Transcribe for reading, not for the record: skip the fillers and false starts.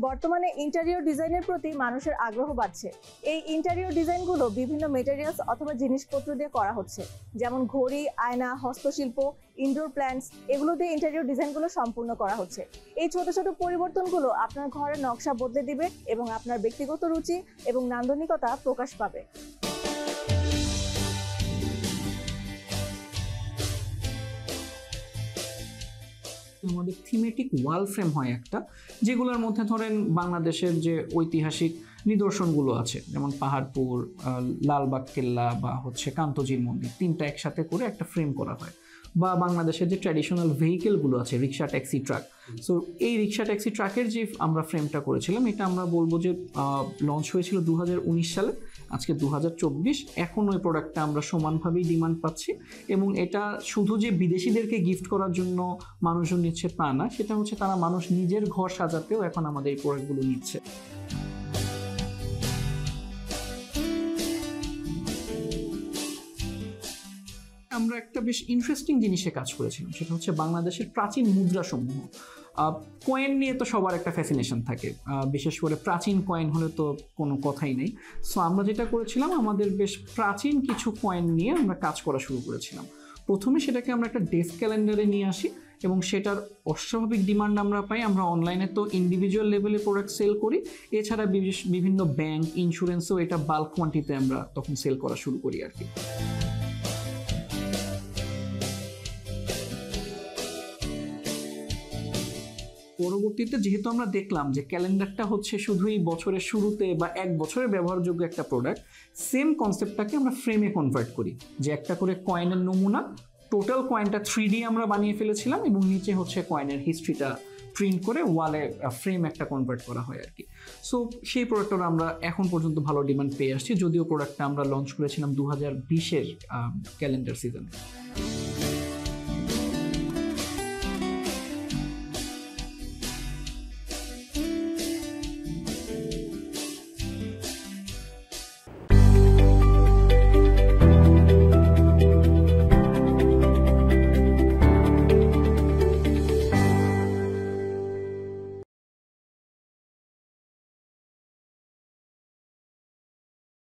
বর্তমানে ইন্টেরিয়র ডিজাইনের প্রতি মানুষের আগ্রহ বাড়ছে। এই ইন্টেরিয়র ডিজাইনগুলো বিভিন্ন মেটেরিয়ালস অথবা জিনিসপত্র দিয়ে করা হচ্ছে, যেমন ঘড়ি, আয়না, হস্তশিল্প, ইনডোর প্ল্যান্টস, এগুলো দিয়ে ইন্টেরিয়র ডিজাইনগুলো সম্পূর্ণ করা হচ্ছে। এই ছোট ছোট পরিবর্তনগুলো আপনার ঘরের নকশা বদলে দিবে এবং আপনার ব্যক্তিগত রুচি এবং নান্দনিকতা প্রকাশ পাবে। আমাদের থিমেটিক ওয়াল ফ্রেম হয় একটা, যেগুলোর মধ্যে ধরেন বাংলাদেশের যে ঐতিহাসিক নিদর্শনগুলো আছে, যেমন পাহাড়পুর, লালবাগ কেল্লা বা হচ্ছে কান্তজির মন্দির, তিনটা একসাথে করে একটা ফ্রেম করা হয়। বা বাংলাদেশের যে ট্র্যাডিশনাল ভেহিকেলগুলো আছে, রিক্সা, ট্যাক্সি, ট্রাক, সো এই রিক্সা, ট্যাক্সি, ট্রাকের যে আমরা ফ্রেমটা করেছিলাম, এটা আমরা বলবো যে লঞ্চ হয়েছিল 2019 সালে, আজকে 2024। এখন ওই প্রোডাক্টটা আমরা সমানভাবেই ডিমান্ড পাচ্ছি এবং এটা শুধু যে বিদেশিদেরকে গিফট করার জন্য মানুষজন নিচ্ছে তা না, সেটা হচ্ছে তারা মানুষ নিজের ঘর সাজাতেও এখন আমাদের এই প্রোডাক্টগুলো নিচ্ছে। আমরা একটা বেশ ইন্টারেস্টিং জিনিসে কাজ করেছিলাম, সেটা হচ্ছে বাংলাদেশের প্রাচীন মুদ্রাসমূহ। কয়েন নিয়ে তো সবার একটা ফ্যাসিনেশন থাকে, বিশেষ করে প্রাচীন কয়েন হলে তো কোনো কথাই নেই। সো আমরা যেটা করেছিলাম, আমাদের বেশ প্রাচীন কিছু কয়েন নিয়ে আমরা কাজ করা শুরু করেছিলাম। প্রথমে সেটাকে আমরা একটা ডেস্ক ক্যালেন্ডারে নিয়ে আসি এবং সেটার অস্বাভাবিক ডিমান্ড আমরা পাই। আমরা অনলাইনে তো ইন্ডিভিজুয়াল লেভেলে প্রোডাক্ট সেল করি, এছাড়া বিভিন্ন ব্যাংক, ইন্স্যুরেন্সও এটা বাল্ক কোয়ান্টিটিতে আমরা তখন সেল করা শুরু করি আর কি। পরবর্তীতে যেহেতু আমরা দেখলাম যে ক্যালেন্ডারটা হচ্ছে শুধুই বছরের শুরুতে বা এক বছরের ব্যবহারযোগ্য একটা প্রোডাক্ট, সেম কনসেপ্টটাকে আমরা ফ্রেমে কনভার্ট করি, যে একটা করে কয়েনের নমুনা, টোটাল কয়েনটা 3D আমরা বানিয়ে ফেলেছিলাম এবং নিচে হচ্ছে কয়েনের হিস্ট্রিটা প্রিন্ট করে ওয়ালে ফ্রেম একটা কনভার্ট করা হয় আর কি। সো সেই প্রোডাক্টটা আমরা এখন পর্যন্ত ভালো ডিমান্ড পেয়ে আসছি, যদিও প্রোডাক্টটা আমরা লঞ্চ করেছিলাম 2020-এর ক্যালেন্ডার সিজনে।